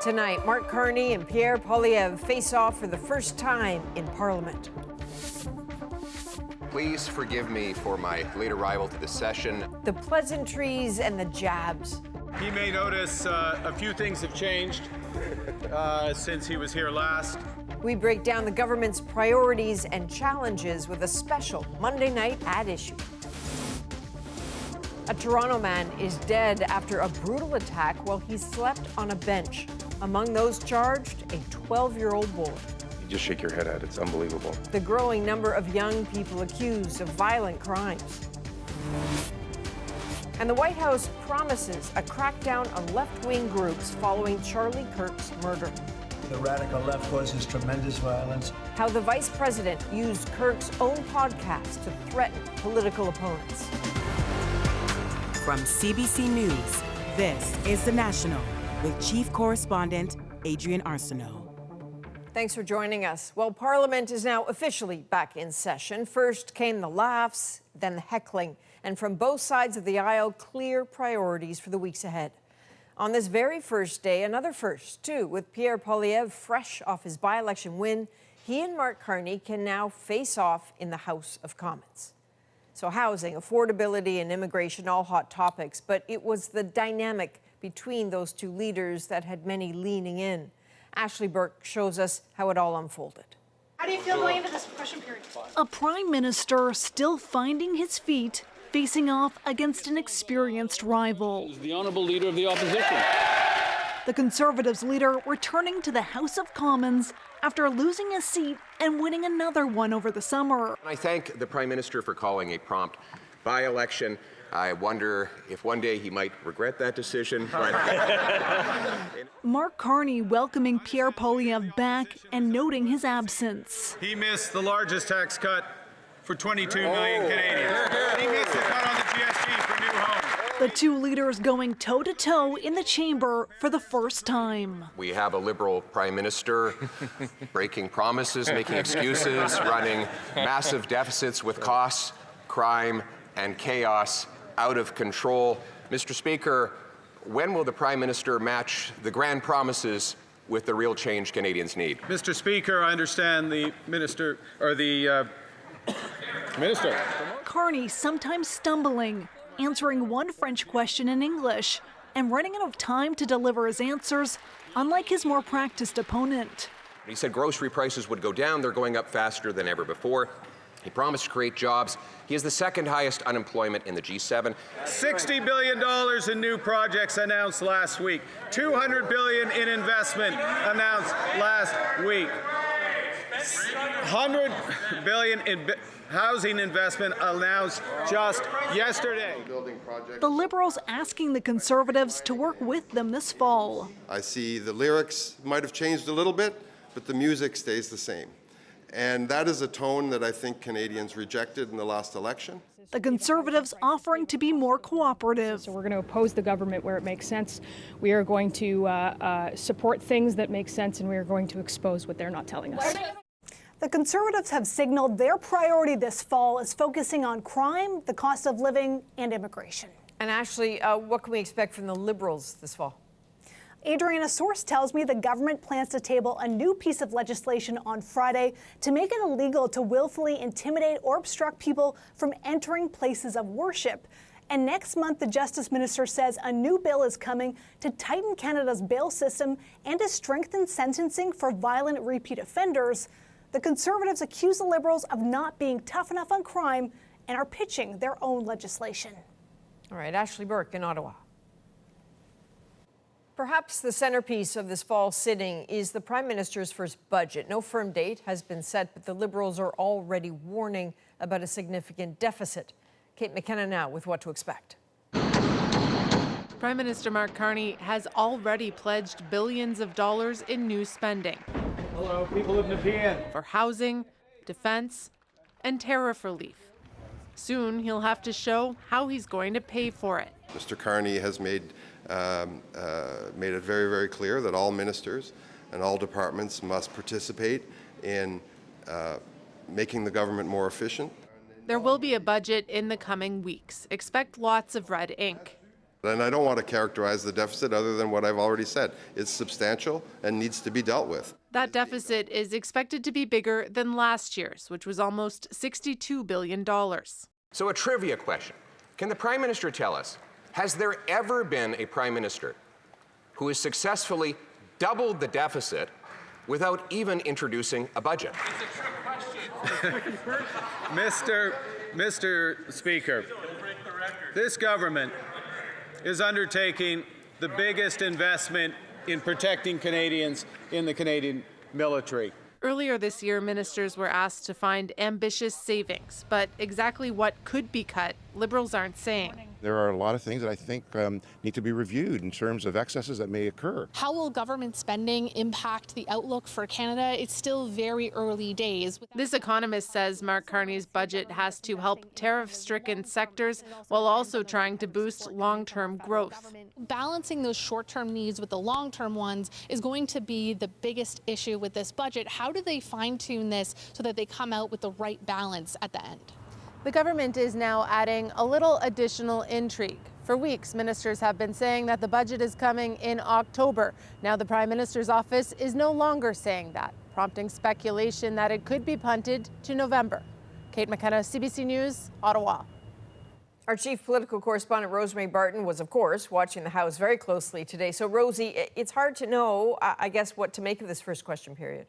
Tonight, Mark Carney and Pierre Poilievre face off for the first time in Parliament. Please forgive me for my late arrival to the session. The pleasantries and the jabs. He may notice a few things have changed since he was here last. We break down the government's priorities and challenges with a special Monday night ad issue. A Toronto man is dead after a brutal attack while he slept on a bench. Among those charged, a 12-year-old boy. You just shake your head at it. It's unbelievable. The growing number of young people accused of violent crimes. And the White House promises a crackdown on left-wing groups following Charlie Kirk's murder. The radical left causes tremendous violence. How the vice president used Kirk's own podcast to threaten political opponents. From CBC News, this is The National with Chief Correspondent Adrienne Arsenault. Thanks for joining us. Well, Parliament is now officially back in session. First came the laughs, then the heckling, and from both sides of the aisle, clear priorities for the weeks ahead. On this very first day, another first, too, with Pierre Poilievre fresh off his by-election win, he and Mark Carney can now face off in the House of Commons. So housing, affordability, and immigration, all hot topics, but it was the dynamic between those two leaders that had many leaning in. Ashley Burke shows us how it all unfolded. How do you feel going into this question period? A prime minister still finding his feet, facing off against an experienced rival. The honourable leader of the opposition. The Conservatives leader returning to the House of Commons after losing a seat and winning another one over the summer. I thank the Prime Minister for calling a prompt by-election. I wonder if one day he might regret that decision. Mark Carney welcoming Pierre Poilievre back and noting his absence. He missed the largest tax cut for 22 million Canadians. He missed the cut on the GST for new homes. The two leaders going toe-to-toe in the chamber for the first time. We have a Liberal Prime Minister breaking promises, making excuses, running massive deficits with costs, crime, and chaos out of control. Mr. Speaker, when will the Prime Minister match the grand promises with the real change Canadians need? Mr. Speaker, I understand the minister, or the minister. Carney sometimes stumbling, answering one French question in English, and running out of time to deliver his answers, unlike his more practiced opponent. He said grocery prices would go down. They're going up faster than ever before. He promised to create jobs. He has the second highest unemployment in the G7. $60 billion in new projects announced last week. $200 billion in investment announced last week. $100 billion in housing investment announced just yesterday. The Liberals asking the Conservatives to work with them this fall. I see the lyrics might have changed a little bit, but the music stays the same. And that is a tone that I think Canadians rejected in the last election. The Conservatives offering to be more cooperative. So we're going to oppose the government where it makes sense. We are going to support things that make sense, and we are going to expose what they're not telling us. The Conservatives have signaled their priority this fall is focusing on crime, the cost of living, and immigration. And Ashley, what can we expect from the Liberals this fall? Adrienne, a source tells me the government plans to table a new piece of legislation on Friday to make it illegal to willfully intimidate or obstruct people from entering places of worship. And next month, the Justice Minister says a new bill is coming to tighten Canada's bail system and to strengthen sentencing for violent repeat offenders. The Conservatives accuse the Liberals of not being tough enough on crime and are pitching their own legislation. All right, Ashley Burke in Ottawa. Perhaps the centerpiece of this fall sitting is the Prime Minister's first budget. No firm date has been set, but the Liberals are already warning about a significant deficit. Kate McKenna now with what to expect. Prime Minister Mark Carney has already pledged billions of dollars in new spending. Hello, people of Nepean. For housing, defense, and tariff relief. Soon he'll have to show how he's going to pay for it. Mr. Carney has made it very, very clear that all ministers and all departments must participate in making the government more efficient. There will be a budget in the coming weeks. Expect lots of red ink. And I don't want to characterize the deficit other than what I've already said. It's substantial and needs to be dealt with. That deficit is expected to be bigger than last year's, which was almost $62 billion. So a trivia question. Can the Prime Minister tell us, has there ever been a Prime Minister who has successfully doubled the deficit without even introducing a budget? Mr. Speaker, this government is undertaking the biggest investment in protecting Canadians in the Canadian military. Earlier this year, ministers were asked to find ambitious savings, but exactly what could be cut, Liberals aren't saying. There are a lot of things that I think need to be reviewed in terms of excesses that may occur. How will government spending impact the outlook for Canada? It's still very early days. This economist says Mark Carney's budget has to help tariff-stricken sectors while also trying to boost long-term growth. Balancing those short-term needs with the long-term ones is going to be the biggest issue with this budget. How do they fine-tune this so that they come out with the right balance at the end? The government is now adding a little additional intrigue. For weeks, ministers have been saying that the budget is coming in October. Now the Prime Minister's office is no longer saying that, prompting speculation that it could be punted to November. Kate McKenna, CBC News, Ottawa. Our chief political correspondent, Rosemary Barton, was, of course, watching the House very closely today. So, Rosie, it's hard to know, I guess, what to make of this first question period.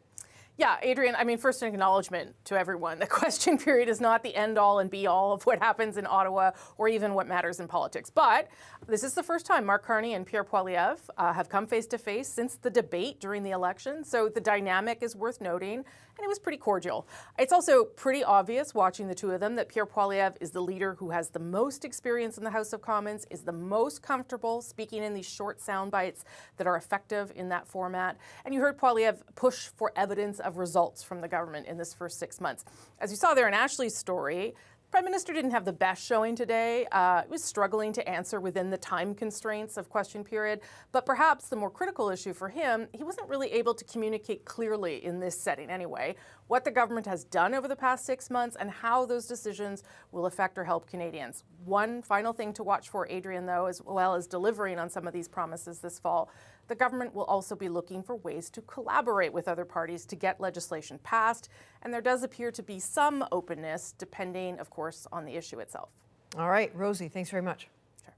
Yeah, Adrienne, I mean, first an acknowledgement to everyone. The question period is not the end-all and be-all of what happens in Ottawa or even what matters in politics. But this is the first time Mark Carney and Pierre Poilievre have come face-to-face since the debate during the election. So the dynamic is worth noting, and it was pretty cordial. It's also pretty obvious, watching the two of them, that Pierre Poilievre is the leader who has the most experience in the House of Commons, is the most comfortable speaking in these short sound bites that are effective in that format. And you heard Poilievre push for evidence of results from the government in this first 6 months. As you saw there in Ashley's story, the Prime Minister didn't have the best showing today. He was struggling to answer within the time constraints of question period. But perhaps the more critical issue for him, he wasn't really able to communicate clearly in this setting anyway, what the government has done over the past 6 months and how those decisions will affect or help Canadians. One final thing to watch for, Adrienne, though, as well as delivering on some of these promises this fall, the government will also be looking for ways to collaborate with other parties to get legislation passed, and there does appear to be some openness, depending, of course, on the issue itself. All right, Rosie, thanks very much. Sure.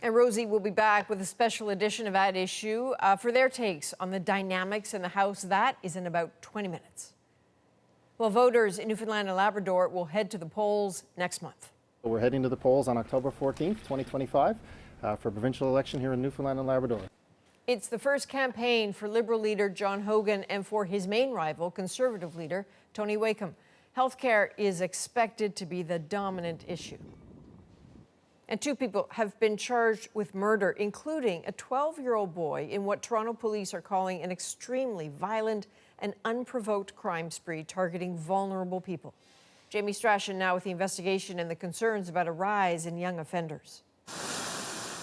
And Rosie will be back with a special edition of At Issue for their takes on the dynamics in the House. That is in about 20 minutes. Well, voters in Newfoundland and Labrador will head to the polls next month. We're heading to the polls on October 14th, 2025. For a provincial election here in Newfoundland and Labrador. It's the first campaign for Liberal leader John Hogan and for his main rival, Conservative leader Tony Wakeham. Healthcare is expected to be the dominant issue. And 2 people have been charged with murder, including a 12-year-old boy in what Toronto police are calling an extremely violent and unprovoked crime spree targeting vulnerable people. Jamie Strachan now with the investigation and the concerns about a rise in young offenders.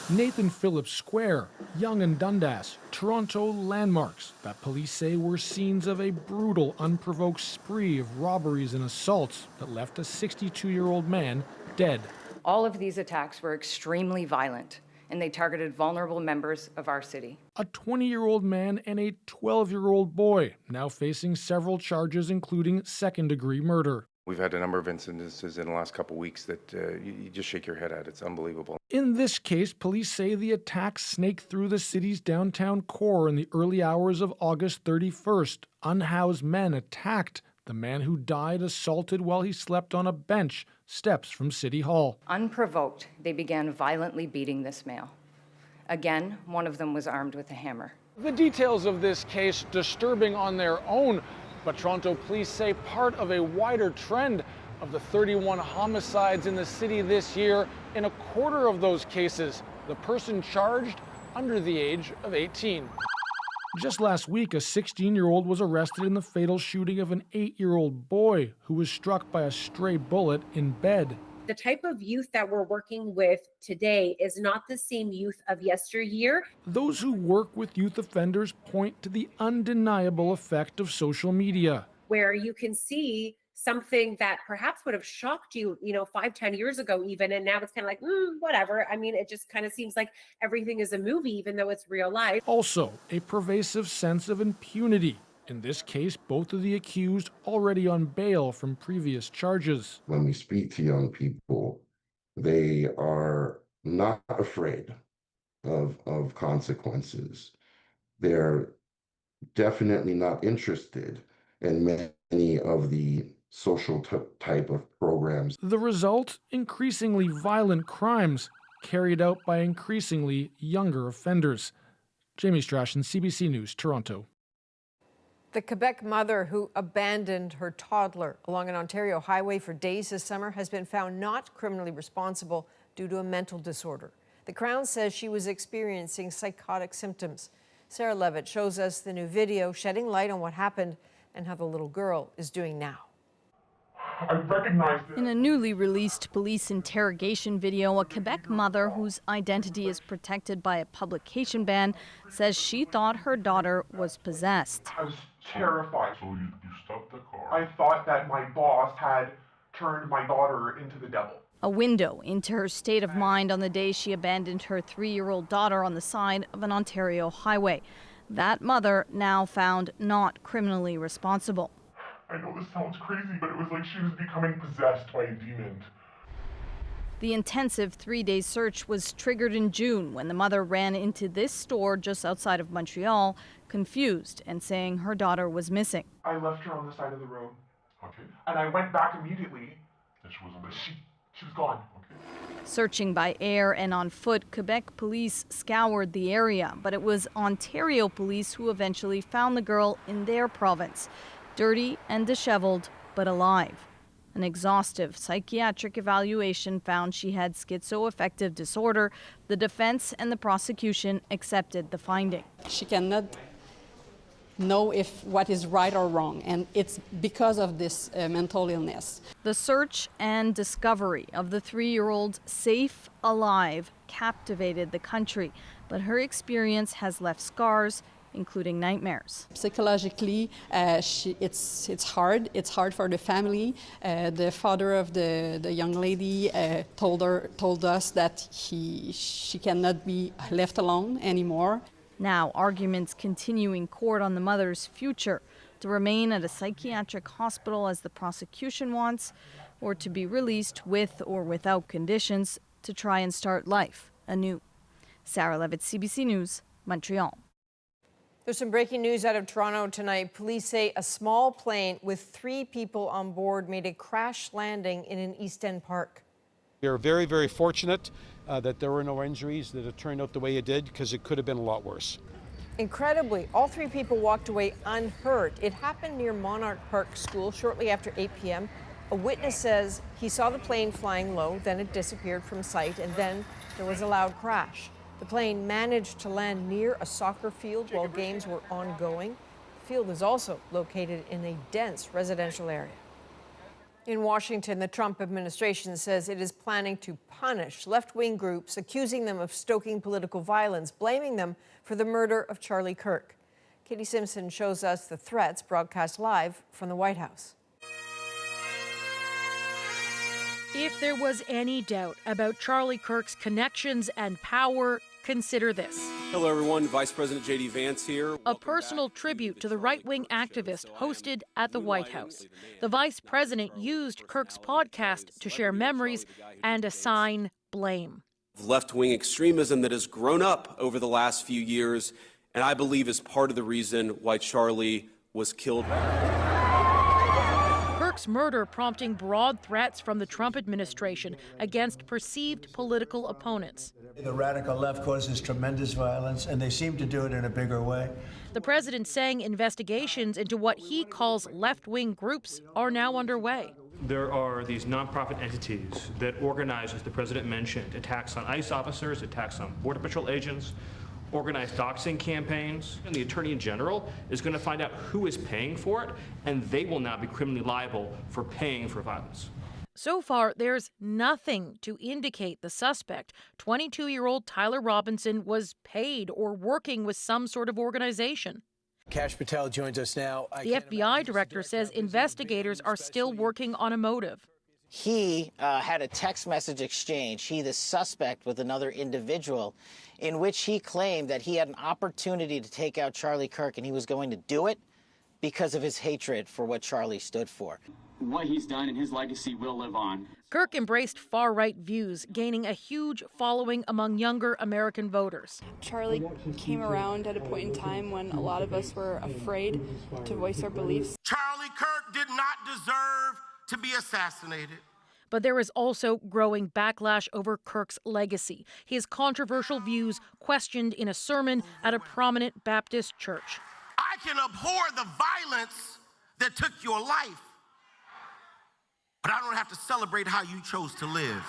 Nathan Phillips Square, Yonge and Dundas, Toronto landmarks that police say were scenes of a brutal, unprovoked spree of robberies and assaults that left a 62-year-old man dead. All of these attacks were extremely violent, and they targeted vulnerable members of our city. A 20-year-old man and a 12-year-old boy now facing several charges, including second-degree murder. We've had a number of incidences in the last couple of weeks that you just shake your head at. It's unbelievable. In this case, police say the attack snaked through the city's downtown core in the early hours of August 31st. Unhoused men attacked the man who died assaulted while he slept on a bench steps from City Hall. Unprovoked, they began violently beating this male. Again, one of them was armed with a hammer. The details of this case disturbing on their own, but Toronto police say part of a wider trend of the 31 homicides in the city this year. In a quarter of those cases, the person charged under the age of 18. Just last week, a 16-year-old was arrested in the fatal shooting of an 8-year-old boy who was struck by a stray bullet in bed. The type of youth that we're working with today is not the same youth of yesteryear. Those who work with youth offenders point to the undeniable effect of social media, where you can see something that perhaps would have shocked you, 5-10 years ago even, and now it's kind of like, whatever. I mean, it just kind of seems like everything is a movie, even though it's real life. Also, a pervasive sense of impunity. In this case, both of the accused already on bail from previous charges. When we speak to young people, they are not afraid of consequences. They're definitely not interested in many of the social type of programs. The result? Increasingly violent crimes carried out by increasingly younger offenders. Jamie Strachan, CBC News, Toronto. The Quebec mother who abandoned her toddler along an Ontario highway for days this summer has been found not criminally responsible due to a mental disorder. The Crown says she was experiencing psychotic symptoms. Sarah Levitt shows us the new video shedding light on what happened and how the little girl is doing now. I recognized it. In a newly released police interrogation video, a Quebec mother whose identity is protected by a publication ban says she thought her daughter was possessed. I was terrified. So you stopped the car? I thought that my boss had turned my daughter into the devil. A window into her state of mind on the day she abandoned her 3-year-old daughter on the side of an Ontario highway. That mother now found not criminally responsible. I know this sounds crazy, but it was like she was becoming possessed by a demon. The intensive 3-day search was triggered in June when the mother ran into this store just outside of Montreal, confused and saying her daughter was missing. I left her on the side of the road. Okay. And I went back immediately. And she was gone. Okay. Searching by air and on foot, Quebec police scoured the area, but it was Ontario police who eventually found the girl in their province, dirty and disheveled, but alive. An exhaustive psychiatric evaluation found she had schizoaffective disorder. The defense and the prosecution accepted the finding. She cannot know if what is right or wrong, and it's because of this mental illness. The search and discovery of the 3-year-old safe, alive, captivated the country, but her experience has left scars, including nightmares. Psychologically, it's hard. It's hard for the family. The father of the young lady told us that she cannot be left alone anymore. Now, arguments continue in court on the mother's future, to remain at a psychiatric hospital as the prosecution wants, or to be released with or without conditions to try and start life anew. Sarah Levitt, CBC News, Montreal. There's some breaking news out of Toronto tonight. Police say a small plane with 3 people on board made a crash landing in an East End park. We are very, very fortunate that there were no injuries, that it turned out the way it did, because it could have been a lot worse. Incredibly, all 3 people walked away unhurt. It happened near Monarch Park School shortly after 8 p.m. A witness says he saw the plane flying low, then it disappeared from sight, and then there was a loud crash. The plane managed to land near a soccer field while games were ongoing. The field is also located in a dense residential area. In Washington, the Trump administration says it is planning to punish left-wing groups, accusing them of stoking political violence, blaming them for the murder of Charlie Kirk. Katie Simpson shows us the threats broadcast live from the White House. If there was any doubt about Charlie Kirk's connections and power, consider this. Hello, everyone. Vice President J.D. Vance here. A personal tribute to the right-wing activist hosted at the White House. The vice president used Kirk's podcast to share memories and assign blame. Left-wing extremism that has grown up over the last few years, and I believe is part of the reason why Charlie was killed. Kirk's murder prompting broad threats from the Trump administration against perceived political opponents. The radical left causes tremendous violence, and they seem to do it in a bigger way. The president saying investigations into what he calls left-wing groups are now underway. There are these nonprofit entities that organize, as the president mentioned, attacks on ICE officers, attacks on Border Patrol agents, organized doxing campaigns, and the Attorney General is going to find out who is paying for it, and they will now be criminally liable for paying for violence. So far, there's nothing to indicate the suspect, 22-year-old Tyler Robinson, was paid or working with some sort of organization. Kash Patel joins us now. The FBI director says investigators are still working on a motive. He had a text message exchange, he, the suspect, with another individual, in which he claimed that he had an opportunity to take out Charlie Kirk and he was going to do it because of his hatred for what Charlie stood for. What he's done and his legacy will live on. Kirk embraced far-right views, gaining a huge following among younger American voters. Charlie came around at a point in time when a lot of us were afraid to voice our beliefs. Charlie Kirk did not deserve to be assassinated. But there is also growing backlash over Kirk's legacy. His controversial views questioned in a sermon at a prominent Baptist church. I can abhor the violence that took your life, but I don't have to celebrate how you chose to live.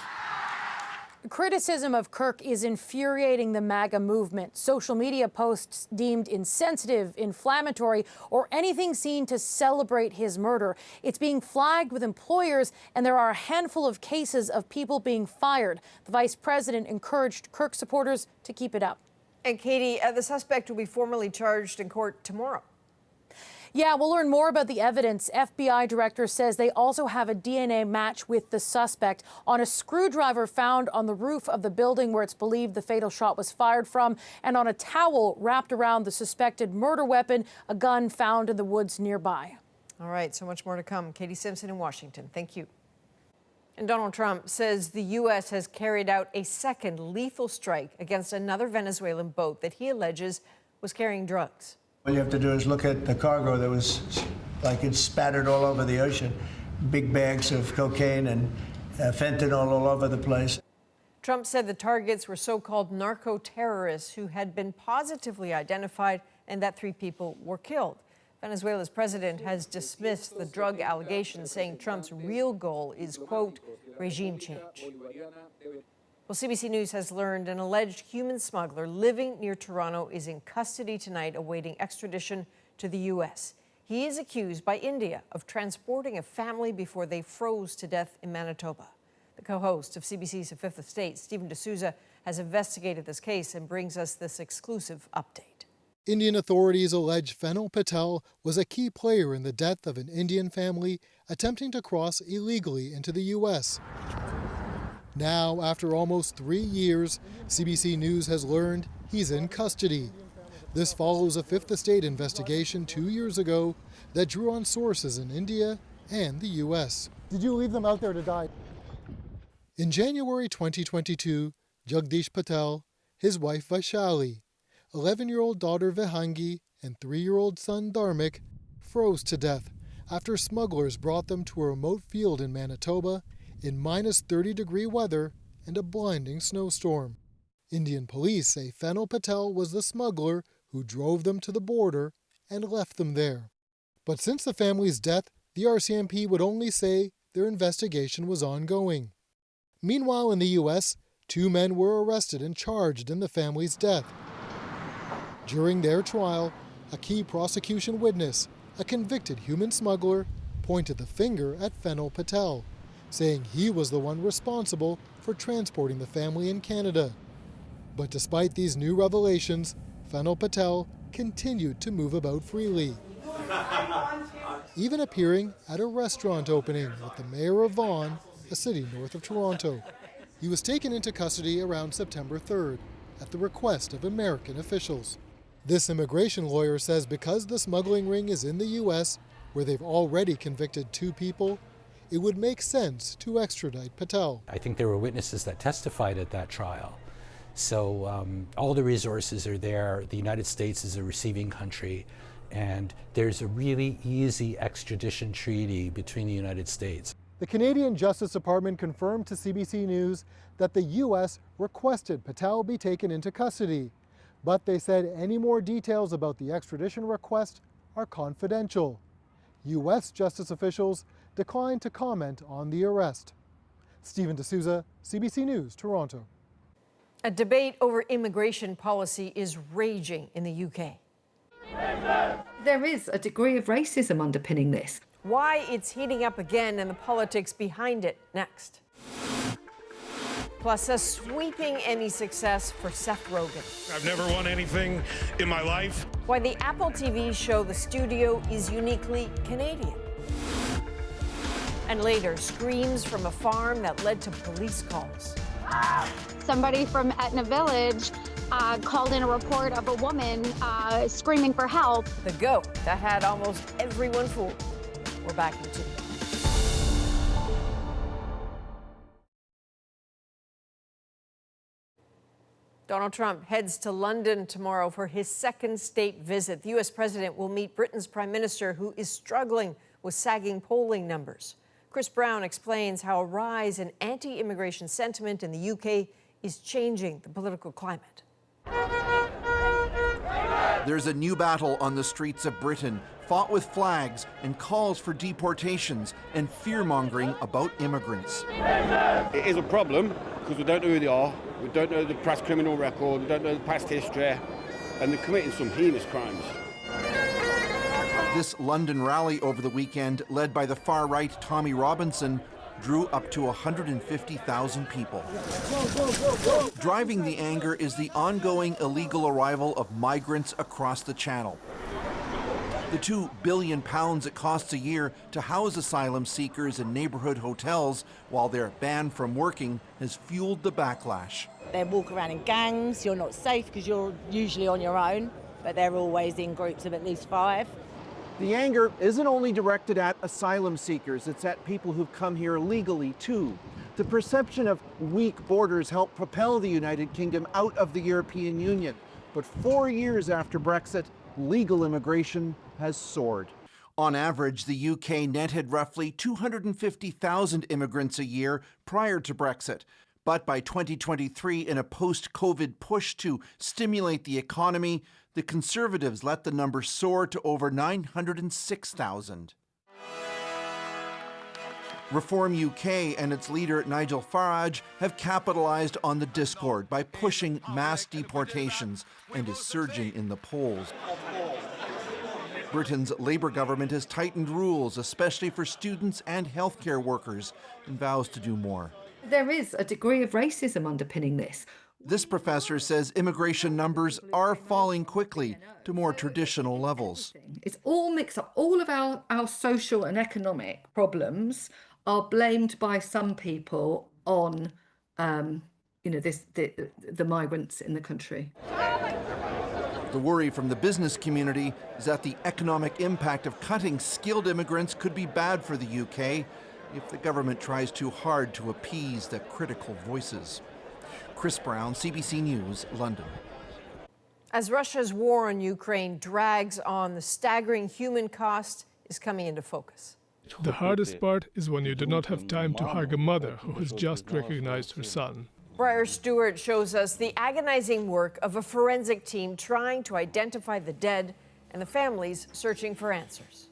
Criticism of Kirk is infuriating the MAGA movement. Social media posts deemed insensitive, inflammatory, or anything seen to celebrate his murder. It's being flagged with employers, and there are a handful of cases of people being fired. The vice president encouraged Kirk supporters to keep it up. And Katie, the suspect will be formally charged in court tomorrow. Yeah, we'll learn more about the evidence. FBI director says they also have a DNA match with the suspect on a screwdriver found on the roof of the building where it's believed the fatal shot was fired from, and on a towel wrapped around the suspected murder weapon, a gun found in the woods nearby. All right, so much more to come. Katie Simpson in Washington. Thank you. And Donald Trump says the U.S. has carried out a second lethal strike against another Venezuelan boat that he alleges was carrying drugs. All you have to do is look at the cargo that was like it's spattered all over the ocean. Big bags of cocaine and fentanyl all over the place. Trump said the targets were so-called narco-terrorists who had been positively identified and that 3 people were killed. Venezuela's president has dismissed the drug allegations, saying Trump's real goal is, quote, regime change. Well, CBC News has learned an alleged human smuggler living near Toronto is in custody tonight, awaiting extradition to the U.S. He is accused by India of transporting a family before they froze to death in Manitoba. The co-host of CBC's The Fifth Estate, Stephen D'Souza, has investigated this case and brings us this exclusive update. Indian authorities allege Fennel Patel was a key player in the death of an Indian family attempting to cross illegally into the U.S. Now, after almost 3 years, CBC News has learned he's in custody. This follows a Fifth Estate investigation 2 years ago that drew on sources in India and the U.S. Did you leave them out there to die? In January 2022, Jagdish Patel, his wife Vaishali, 11-year-old daughter Vihangi, and 3-year-old son Dharmik froze to death after smugglers brought them to a remote field in Manitoba in minus 30-degree weather and a blinding snowstorm. Indian police say Fennel Patel was the smuggler who drove them to the border and left them there. But since the family's death, the RCMP would only say their investigation was ongoing. Meanwhile, in the U.S., 2 men were arrested and charged in the family's death. During their trial, a key prosecution witness, a convicted human smuggler, pointed the finger at Fennel Patel, saying he was the one responsible for transporting the family in Canada. But despite these new revelations, Fennel Patel continued to move about freely, even appearing at a restaurant opening with the mayor of Vaughan, a city north of Toronto. He was taken into custody around September 3rd at the request of American officials. This immigration lawyer says because the smuggling ring is in the U.S., where they've already convicted 2 people, it would make sense to extradite Patel. I think there were witnesses that testified at that trial. So all the resources are there. The United States is a receiving country, and there's a really easy extradition treaty between the United States. The Canadian Justice Department confirmed to CBC News that the U.S. requested Patel be taken into custody, but they said any more details about the extradition request are confidential. U.S. justice officials declined to comment on the arrest. Stephen D'Souza, CBC News, Toronto. A debate over immigration policy is raging in the UK. There is a degree of racism underpinning this. Why it's heating up again and the politics behind it next. Plus, a sweeping Emmy success for Seth Rogen. I've never won anything in my life. Why the Apple TV show The Studio is uniquely Canadian. And later, screams from a farm that led to police calls. Somebody from Etna Village called in a report of a woman screaming for help. The goat that had almost everyone fooled. We're back in 2. Donald Trump heads to London tomorrow for his second state visit. The U.S. president will meet Britain's prime minister, who is struggling with sagging polling numbers. Chris Brown explains how a rise in anti-immigration sentiment in the UK is changing the political climate. There's a new battle on the streets of Britain, fought with flags and calls for deportations and fear-mongering about immigrants. It is a problem because we don't know who they are, we don't know the past criminal record, we don't know the past history, and they're committing some heinous crimes. This London rally over the weekend, led by the far-right Tommy Robinson, drew up to 150,000 people. Driving the anger is the ongoing illegal arrival of migrants across the Channel. The £2 billion it costs a year to house asylum seekers in neighborhood hotels while they're banned from working has fueled the backlash. They walk around in gangs, you're not safe because you're usually on your own, but they're always in groups of at least 5. The anger isn't only directed at asylum seekers, it's at people who've come here illegally too. The perception of weak borders helped propel the United Kingdom out of the European Union. But 4 years after Brexit, legal immigration has soared. On average, the UK netted roughly 250,000 immigrants a year prior to Brexit. But by 2023, in a post-COVID push to stimulate the economy, the Conservatives let the number soar to over 906,000. Reform UK and its leader Nigel Farage have capitalized on the discord by pushing mass deportations and is surging in the polls. Britain's Labour government has tightened rules, especially for students and healthcare workers, and vows to do more. There is a degree of racism underpinning this. This professor says immigration numbers are falling quickly to more traditional levels. It's all mixed up. All of our social and economic problems are blamed by some people on, the migrants in the country. The worry from the business community is that the economic impact of cutting skilled immigrants could be bad for the UK if the government tries too hard to appease the critical voices. Chris Brown, CBC News, London. As Russia's war on Ukraine drags on, the staggering human cost is coming into focus. The hardest part is when you do not have time to hug a mother who has just recognized her son. Briar Stewart shows us the agonizing work of a forensic team trying to identify the dead and the families searching for answers.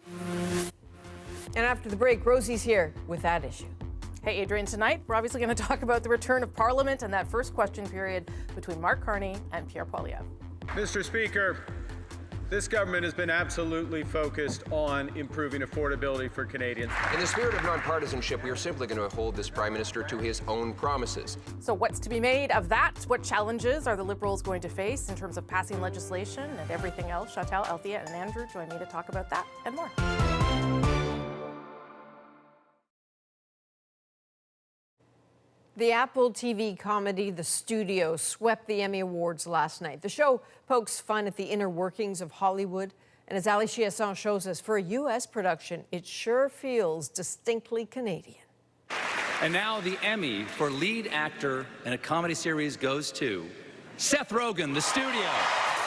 And after the break, Rosie's here with that issue. Hey, Adrienne, tonight we're obviously going to talk about the return of Parliament and that first question period between Mark Carney and Pierre Poilievre. Mr. Speaker, this government has been absolutely focused on improving affordability for Canadians. In the spirit of nonpartisanship, we are simply going to hold this Prime Minister to his own promises. So what's to be made of that? What challenges are the Liberals going to face in terms of passing legislation and everything else? Chantal, Althea, and Andrew join me to talk about that and more. The Apple TV comedy The Studio swept the Emmy Awards last night. The show pokes fun at the inner workings of Hollywood. And as Ali Chiasson shows us, for a U.S. production, it sure feels distinctly Canadian. And now the Emmy for lead actor in a comedy series goes to Seth Rogen, The Studio.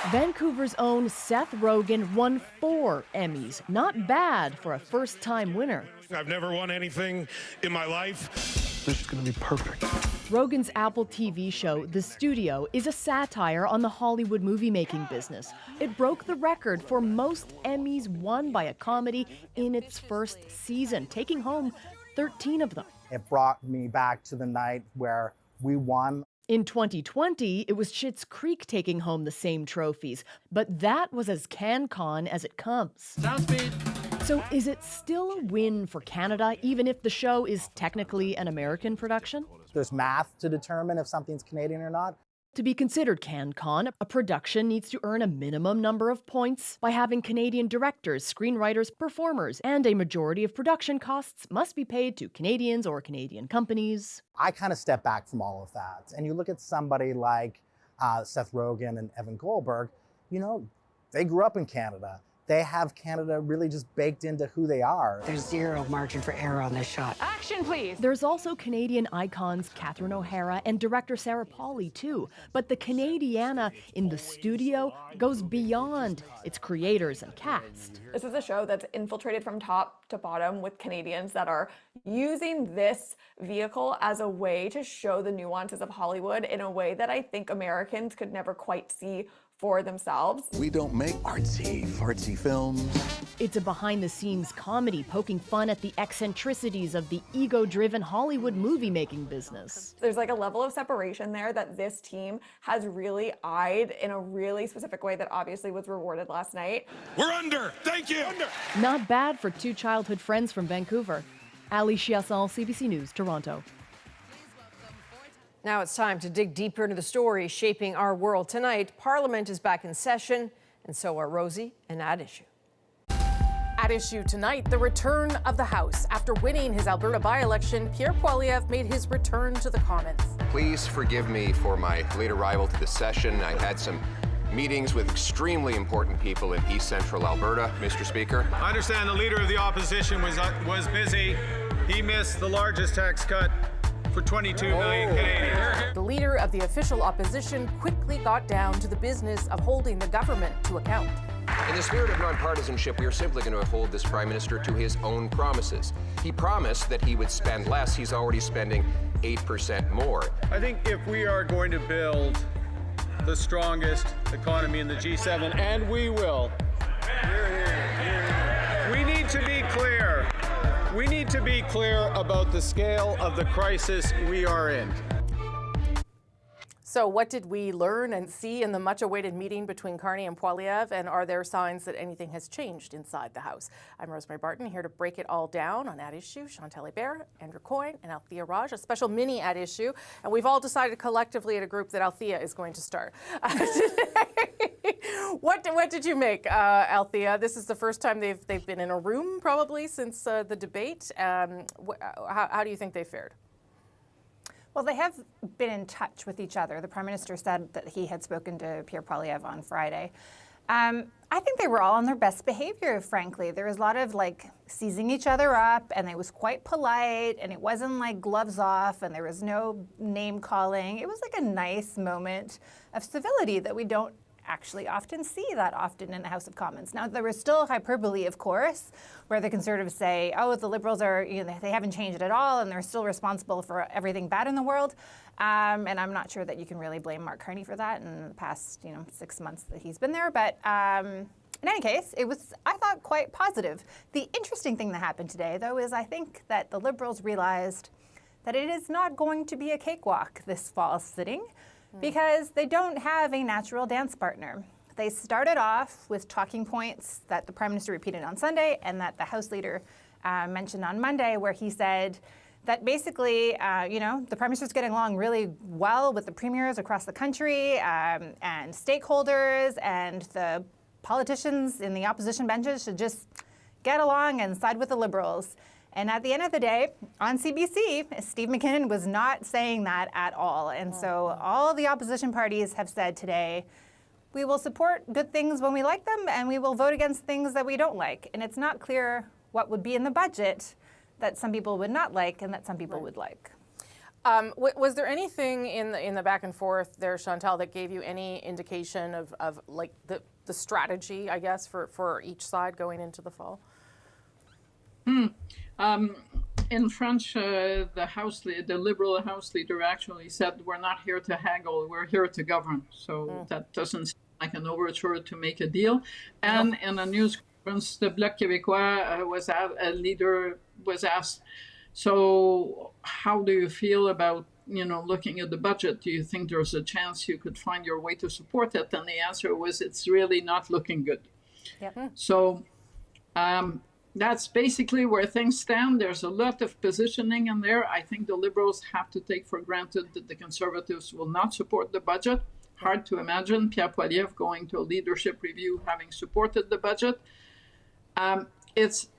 Vancouver's own Seth Rogen won 4 Emmys. Not bad for a first-time winner. I've never won anything in my life. This is going to be perfect. Rogen's Apple TV show, The Studio, is a satire on the Hollywood movie-making business. It broke the record for most Emmys won by a comedy in its first season, taking home 13 of them. It brought me back to the night where we won. In 2020, it was Schitt's Creek taking home the same trophies, but that was as CanCon as it comes. Sound speed. So is it still a win for Canada, even if the show is technically an American production? There's math to determine if something's Canadian or not. To be considered CanCon, a production needs to earn a minimum number of points by having Canadian directors, screenwriters, performers, and a majority of production costs must be paid to Canadians or Canadian companies. I kind of step back from all of that. And you look at somebody like Seth Rogen and Evan Goldberg, you know, they grew up in Canada. They have Canada really just baked into who they are. There's zero margin for error on this shot. Action, please! There's also Canadian icons Catherine O'Hara and director Sarah Polley, too. But the Canadiana in the studio goes beyond its creators and cast. This is a show that's infiltrated from top to bottom with Canadians that are using this vehicle as a way to show the nuances of Hollywood in a way that I think Americans could never quite see for themselves. We don't make artsy films. It's a behind-the-scenes comedy poking fun at the eccentricities of the ego-driven Hollywood movie-making business. There's like a level of separation there that this team has really eyed in a really specific way that obviously was rewarded last night. We're under. Thank you. Not bad for two childhood friends from Vancouver. Ali Chiasson, CBC News, Toronto. Now it's time to dig deeper into the stories shaping our world tonight. Parliament is back in session, and so are Rosie and At Issue. At issue tonight, the return of the House. After winning his Alberta by-election, Pierre Poilievre made his return to the Commons. Please forgive me for my late arrival to the session. I had some meetings with extremely important people in East Central Alberta, Mr. Speaker. I understand the Leader of the Opposition was busy. He missed the largest tax cut for 22 million Canadians. The Leader of the official opposition quickly got down to the business of holding the government to account. In the spirit of nonpartisanship, we are simply going to hold this Prime Minister to his own promises. He promised that he would spend less. He's already spending 8% more. I think if we are going to build the strongest economy in the G7, and we will, we need to be clear. We need to be clear about the scale of the crisis we are in. So what did we learn and see in the much-awaited meeting between Carney and Poilievre, and are there signs that anything has changed inside the House? I'm Rosemary Barton, here to break it all down on At Issue. Chantal Hébert, Andrew Coyne, and Althea Raj, a special mini At Issue. And we've all decided collectively at a group that Althea is going to start. What did you make, Althea? This is the first time they've been in a room, probably, since the debate. How do you think they fared? Well, they have been in touch with each other. The Prime Minister said that he had spoken to Pierre Poilievre on Friday. I think they were all on their best behavior, frankly. There was a lot of seizing each other up, and it was quite polite, and it wasn't like gloves off, and there was no name calling. It was like a nice moment of civility that we don't actually often see that often in the House of Commons. Now, there was still hyperbole, of course, where the Conservatives say, oh, the Liberals are, they haven't changed at all, and they're still responsible for everything bad in the world. And I'm not sure that you can really blame Mark Carney for that in the past, 6 months that he's been there. But in any case, it was, I thought, quite positive. The interesting thing that happened today, though, is I think that the Liberals realized that it is not going to be a cakewalk this fall sitting, because they don't have a natural dance partner. They started off with talking points that the Prime Minister repeated on Sunday and that the House Leader mentioned on Monday, where he said that basically, the Prime Minister's getting along really well with the premiers across the country and stakeholders, and the politicians in the opposition benches should just get along and side with the Liberals. And at the end of the day, on CBC, Steve McKinnon was not saying that at all. And so all the opposition parties have said today, we will support good things when we like them, and we will vote against things that we don't like. And it's not clear what would be in the budget that some people would not like and that some people would like. Was there anything in the back and forth there, Chantal, that gave you any indication of the strategy, I guess, for each side going into the fall? In French, the Liberal House Leader actually said, we're not here to haggle, we're here to govern. So that doesn't seem like an overture to make a deal. And in a news conference, the Bloc Québécois leader was asked, so how do you feel about, looking at the budget? Do you think there's a chance you could find your way to support it? And the answer was, it's really not looking good. Yep. So that's basically where things stand. There's a lot of positioning in there. I think the Liberals have to take for granted that the Conservatives will not support the budget. Hard to imagine Pierre Poilievre going to a leadership review having supported the budget. It's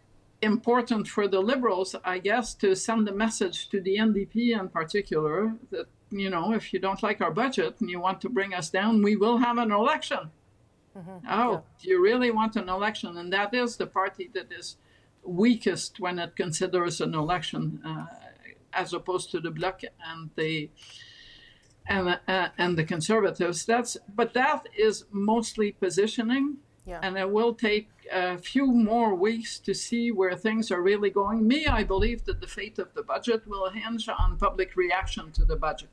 important for the Liberals, I guess, to send a message to the NDP in particular that, you know, if you don't like our budget and you want to bring us down, we will have an election. Do you really want an election? And that is the party that is weakest when it considers an election, as opposed to the Bloc and the Conservatives. But that is mostly positioning, and it will take a few more weeks to see where things are really going. I believe that the fate of the budget will hinge on public reaction to the budget.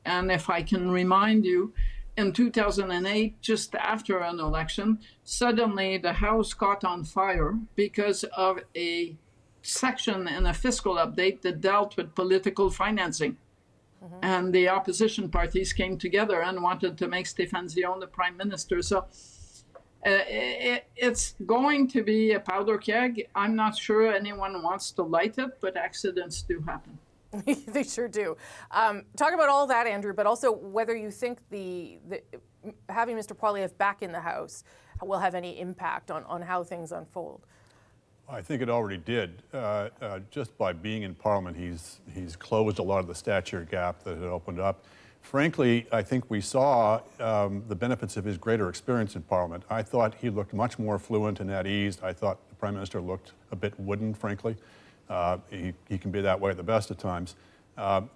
And if I can remind you, in 2008, just after an election, suddenly the House caught on fire because of a section in a fiscal update that dealt with political financing. And the opposition parties came together and wanted to make Stéphane Dion the prime minister. So it's going to be a powder keg. I'm not sure anyone wants to light it, but accidents do happen. They sure do. Talk about all that, Andrew, but also whether you think the having Mr. Poilievre back in the House will have any impact on how things unfold. I think it already did. Just by being in Parliament, he's closed a lot of the stature gap that had opened up. Frankly, I think we saw the benefits of his greater experience in Parliament. I thought he looked much more fluent and at ease. I thought the Prime Minister looked a bit wooden, frankly. He can be that way at the best of times.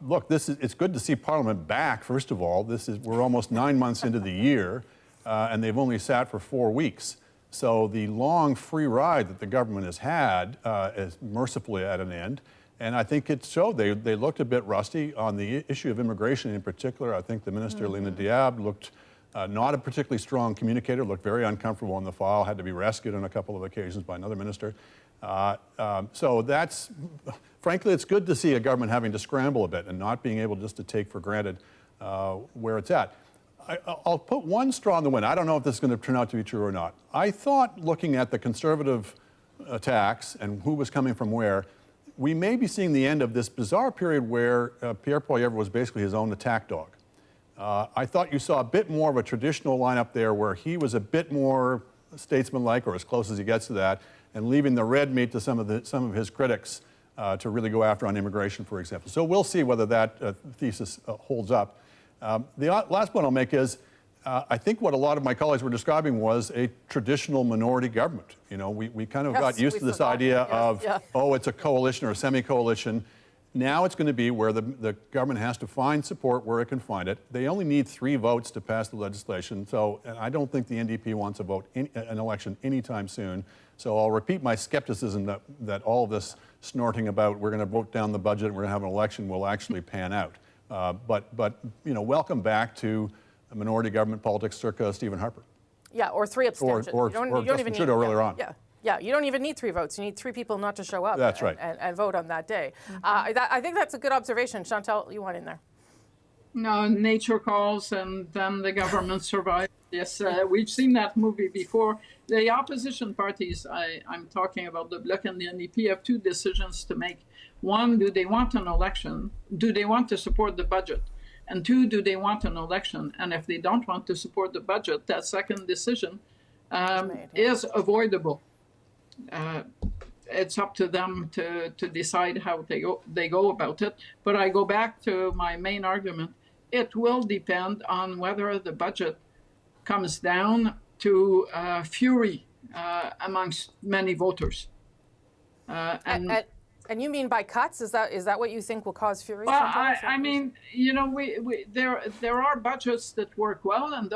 Look, it's good to see Parliament back, first of all. We're almost 9 months into the year, and they've only sat for 4 weeks. So the long free ride that the government has had is mercifully at an end. And I think it showed. They looked a bit rusty on the issue of immigration in particular. I think the Minister, Lina Diab, looked not a particularly strong communicator, looked very uncomfortable on the file, had to be rescued on a couple of occasions by another minister. So that's, frankly, it's good to see a government having to scramble a bit and not being able just to take for granted where it's at. I'll put one straw in the wind. I don't know if this is going to turn out to be true or not. I thought, looking at the Conservative attacks and who was coming from where, we may be seeing the end of this bizarre period where Pierre Poilievre was basically his own attack dog. I thought you saw a bit more of a traditional lineup there where he was a bit more statesmanlike, or as close as he gets to that, and leaving the red meat to some of his critics to really go after on immigration, for example. So we'll see whether that thesis holds up. The last point I'll make is, I think what a lot of my colleagues were describing was a traditional minority government. You know, we kind of got used to this idea of, oh, it's a coalition or a semi-coalition. Now it's going to be where the government has to find support where it can find it. They only need 3 votes to pass the legislation. So and I don't think the NDP wants to vote in an election anytime soon. So I'll repeat my skepticism that all of this snorting about we're going to vote down the budget and we're going to have an election will actually pan out. But you know, welcome back to minority government politics circa Stephen Harper. Yeah, or 3 abstentions. Or Justin Trudeau earlier on. Yeah, you don't even need 3 votes. You need 3 people not to show up. That's right. And vote on that day. I think that's a good observation. Chantal, you want in there? No, nature calls and then the government survives. Yes, we've seen that movie before. The opposition parties, I'm talking about the Bloc and the NDP, have 2 decisions to make. 1, do they want an election? Do they want to support the budget? And 2, do they want an election? And if they don't want to support the budget, that second decision is avoidable. It's up to them to decide how they go about it. But I go back to my main argument. It will depend on whether the budget comes down to fury amongst many voters. And you mean by cuts? Is that what you think will cause fury? Well, I mean, you know, there are budgets that work well, and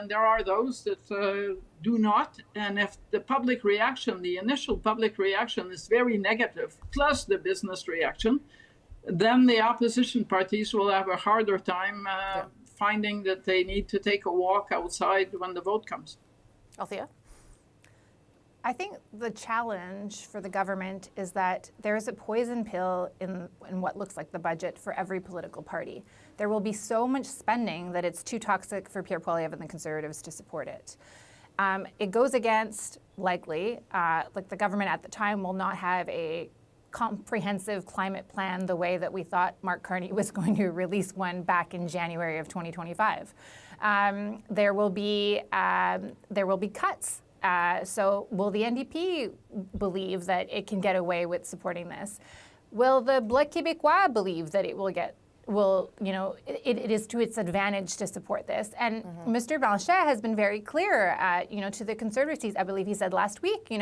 there are those that do not. And if the public reaction, the initial public reaction, is very negative, plus the business reaction, then the opposition parties will have a harder time finding that they need to take a walk outside when the vote comes. Althea? I think the challenge for the government is that there is a poison pill in what looks like the budget for every political party. There will be so much spending that it's too toxic for Pierre Poilievre and the Conservatives to support it. It goes against likely. Like the government at the time will not have a comprehensive climate plan the way that we thought Mark Carney was going to release one back in January of 2025. There will be cuts. So will the NDP believe that it can get away with supporting this? Will the Bloc Québécois believe that it is to its advantage to support this? And Mr. Blanchet has been very clear, to the Conservatives. I believe he said last week,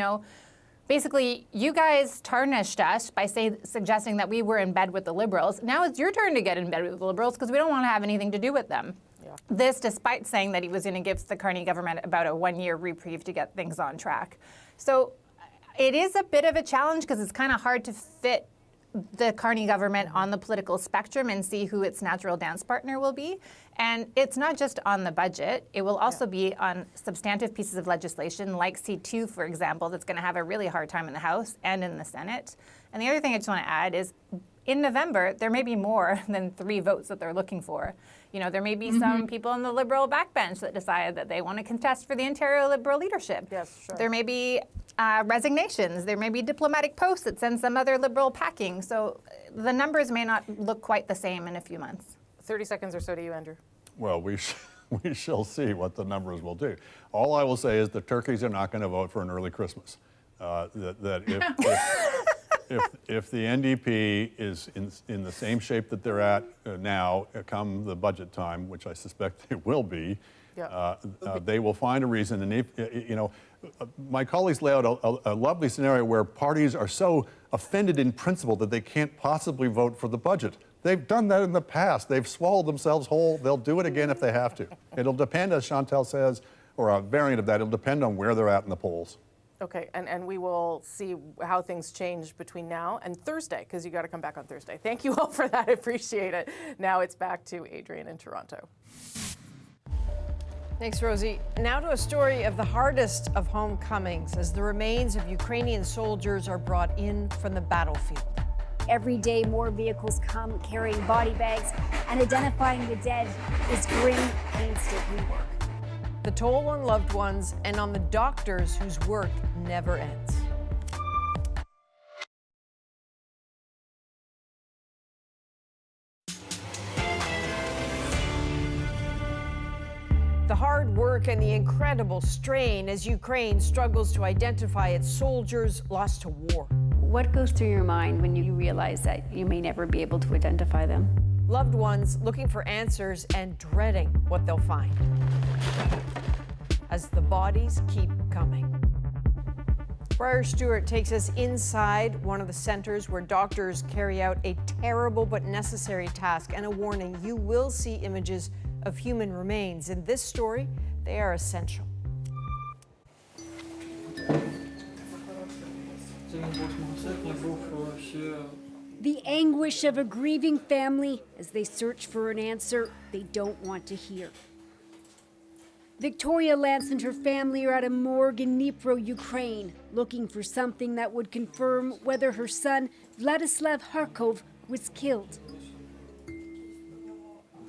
basically, you guys tarnished us by suggesting that we were in bed with the Liberals. Now it's your turn to get in bed with the Liberals because we don't want to have anything to do with them. Yeah. This despite saying that he was going to give the Carney government about a 1-year reprieve to get things on track. So it is a bit of a challenge because it's kind of hard to fit the Carney government on the political spectrum and see who its natural dance partner will be. And it's not just on the budget. It will also be on substantive pieces of legislation like C2, for example, that's going to have a really hard time in the House and in the Senate. And the other thing I just want to add is in November, there may be more than 3 votes that they're looking for. There may be some people in the Liberal backbench that decide that they want to contest for the Ontario Liberal leadership. Yes, sure. There may be resignations. There may be diplomatic posts that send some other Liberal packing. So the numbers may not look quite the same in a few months. 30 seconds or so to you, Andrew. Well, we shall see what the numbers will do. All I will say is the turkeys are not going to vote for an early Christmas. If the NDP is in the same shape that they're at now, come the budget time, which I suspect it will be, they will find a reason. And my colleagues lay out a lovely scenario where parties are so offended in principle that they can't possibly vote for the budget. They've done that in the past. They've swallowed themselves whole. They'll do it again if they have to. It'll depend, as Chantal says, or a variant of that, it'll depend on where they're at in the polls. Okay, and we will see how things change between now and Thursday, because you got to come back on Thursday. Thank you all for that. I appreciate it. Now it's back to Adrienne in Toronto. Thanks, Rosie. Now to a story of the hardest of homecomings as the remains of Ukrainian soldiers are brought in from the battlefield. Every day, more vehicles come carrying body bags, and identifying the dead is grim, painstaking work. The toll on loved ones and on the doctors whose work never ends. The hard work and the incredible strain as Ukraine struggles to identify its soldiers lost to war. What goes through your mind when you realize that you may never be able to identify them? Loved ones looking for answers and dreading what they'll find as the bodies keep coming. Briar Stewart takes us inside one of the centers where doctors carry out a terrible but necessary task, and a warning: you will see images of human remains. In this story, they are essential. The anguish of a grieving family as they search for an answer they don't want to hear. Victoria Lance and her family are at a morgue in Dnipro, Ukraine, looking for something that would confirm whether her son, Vladislav Harkov, was killed.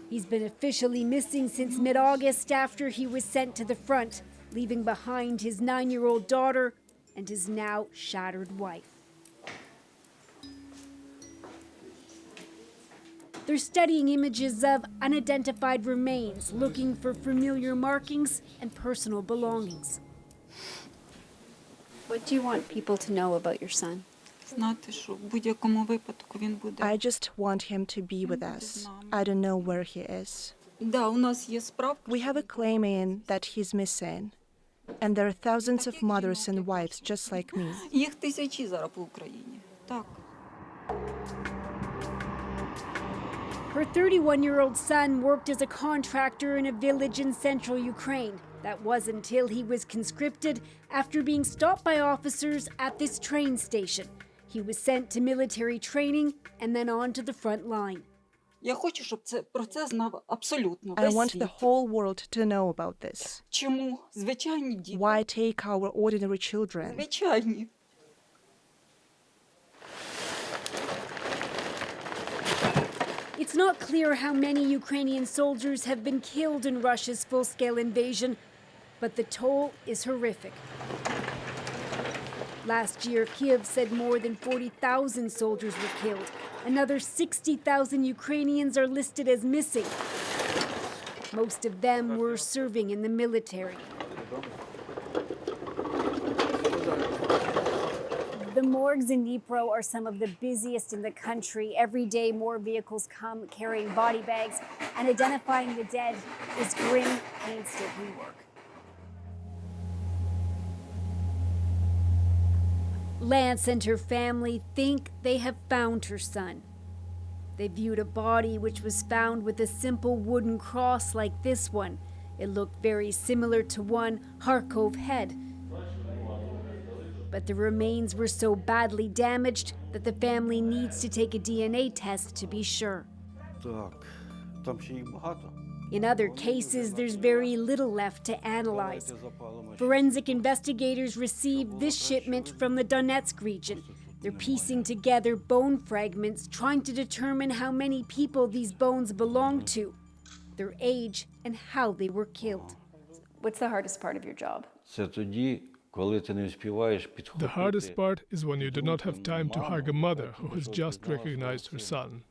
He's been officially missing since mid-August after he was sent to the front, leaving behind his 9-year-old daughter and his now shattered wife. They're studying images of unidentified remains, looking for familiar markings and personal belongings. What do you want people to know about your son? I just want him to be with us. I don't know where he is. We have a claim in that he's missing. And there are thousands of mothers and wives just like me. Her 31-year-old son worked as a contractor in a village in central Ukraine. That was until he was conscripted after being stopped by officers at this train station. He was sent to military training and then on to the front line. I want the whole world to know about this. Why take our ordinary children? It's not clear how many Ukrainian soldiers have been killed in Russia's full-scale invasion, but the toll is horrific. Last year, Kiev said more than 40,000 soldiers were killed. Another 60,000 Ukrainians are listed as missing. Most of them were serving in the military. The morgues in Dnipro are some of the busiest in the country. Every day, more vehicles come carrying body bags, and identifying the dead is grim, painstaking work. Lance and her family think they have found her son. They viewed a body which was found with a simple wooden cross like this one. It looked very similar to one Kharkov had. But the remains were so badly damaged that the family needs to take a DNA test to be sure. In other cases, there's very little left to analyze. Forensic investigators received this shipment from the Donetsk region. They're piecing together bone fragments, trying to determine how many people these bones belong to, their age, and how they were killed. What's the hardest part of your job? The hardest part is when you do not have time to hug a mother who has just recognized her son.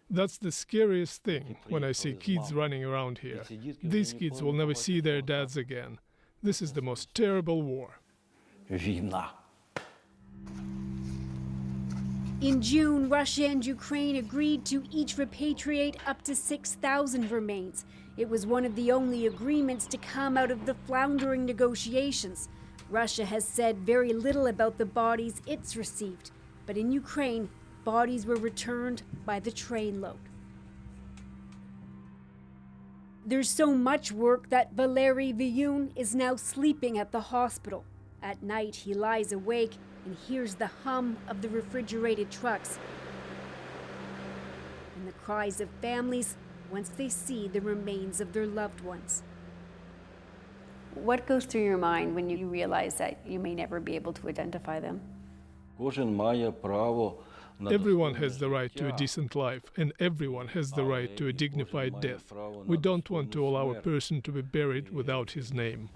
That's the scariest thing when I see kids running around here. These kids will never see their dads again. This is the most terrible war. In June, Russia and Ukraine agreed to each repatriate up to 6,000 remains. It was one of the only agreements to come out of the floundering negotiations. Russia has said very little about the bodies it's received, but in Ukraine, bodies were returned by the trainload. There's so much work that Valery Viyun is now sleeping at the hospital. At night, he lies awake and hears the hum of the refrigerated trucks and the cries of families once they see the remains of their loved ones. What goes through your mind when you realize that you may never be able to identify them? Everyone has the right to a decent life, and everyone has the right to a dignified death. We don't want to allow a person to be buried without his name.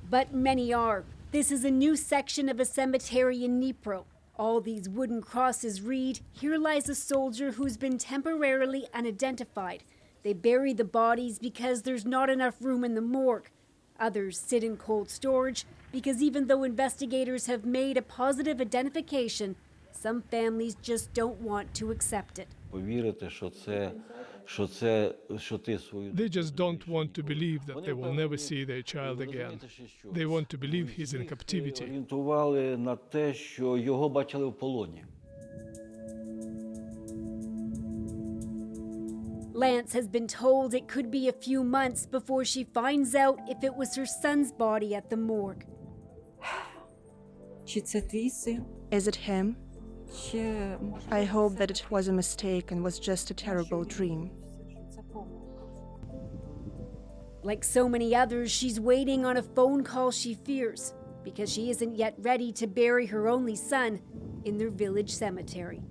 But many are. This is a new section of a cemetery in Dnipro. All these wooden crosses read, "Here lies a soldier who's been temporarily unidentified." They bury the bodies because there's not enough room in the morgue. Others sit in cold storage because even though investigators have made a positive identification, some families just don't want to accept it. They just don't want to believe that they will never see their child again. They want to believe he's in captivity. Lance has been told it could be a few months before she finds out if it was her son's body at the morgue. Is it him? I hope that it was a mistake and was just a terrible dream. Like so many others, she's waiting on a phone call she fears because she isn't yet ready to bury her only son in their village cemetery.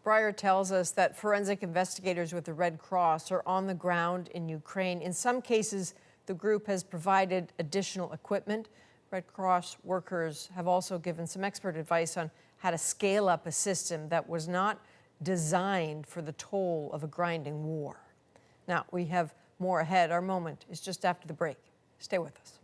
Breyer tells us that forensic investigators with the Red Cross are on the ground in Ukraine. In some cases, the group has provided additional equipment. Red Cross workers have also given some expert advice on how to scale up a system that was not designed for the toll of a grinding war. Now, we have more ahead. Our moment is just after the break. Stay with us.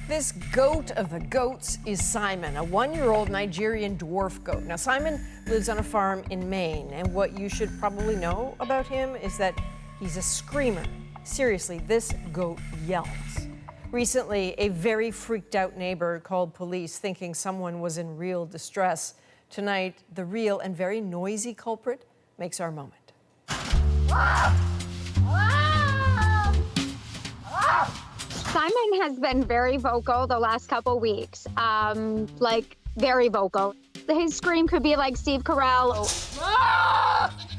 This goat of the goats is Simon, a one-year-old Nigerian dwarf goat. Now, Simon lives on a farm in Maine, and what you should probably know about him is that he's a screamer. Seriously, this goat yells. Recently, a very freaked out neighbor called police thinking someone was in real distress. Tonight, the real and very noisy culprit makes our moment. Simon has been very vocal the last couple weeks, very vocal. His scream could be like Steve Carell.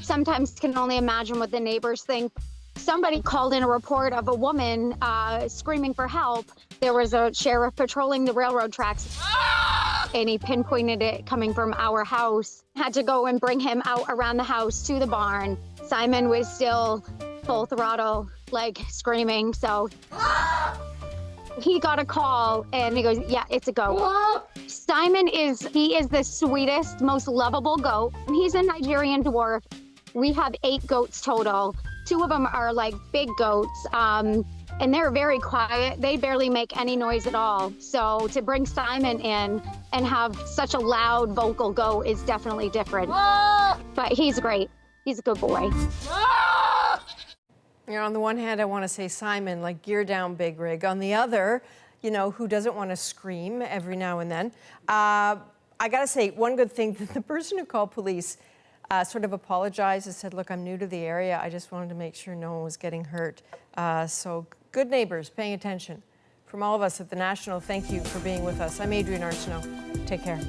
Sometimes can only imagine what the neighbors think. Somebody called in a report of a woman screaming for help. There was a sheriff patrolling the railroad tracks. and he pinpointed it coming from our house. Had to go and bring him out around the house to the barn. Simon was still full throttle, like screaming, so he got a call and he goes, yeah, it's a goat. Simon is the sweetest, most lovable goat. He's a Nigerian dwarf. We have 8 goats total. 2 of them are like big goats, and they're very quiet. They barely make any noise at all. So to bring Simon in and have such a loud vocal goat is definitely different. But he's great. He's a good boy. You know, on the one hand, I want to say Simon, like gear down, big rig. On the other, you know, who doesn't want to scream every now and then? I got to say, one good thing, that the person who called police sort of apologized and said, look, I'm new to the area. I just wanted to make sure no one was getting hurt. So good neighbors, paying attention. From all of us at The National, thank you for being with us. I'm Adrienne Arsenault. Take care.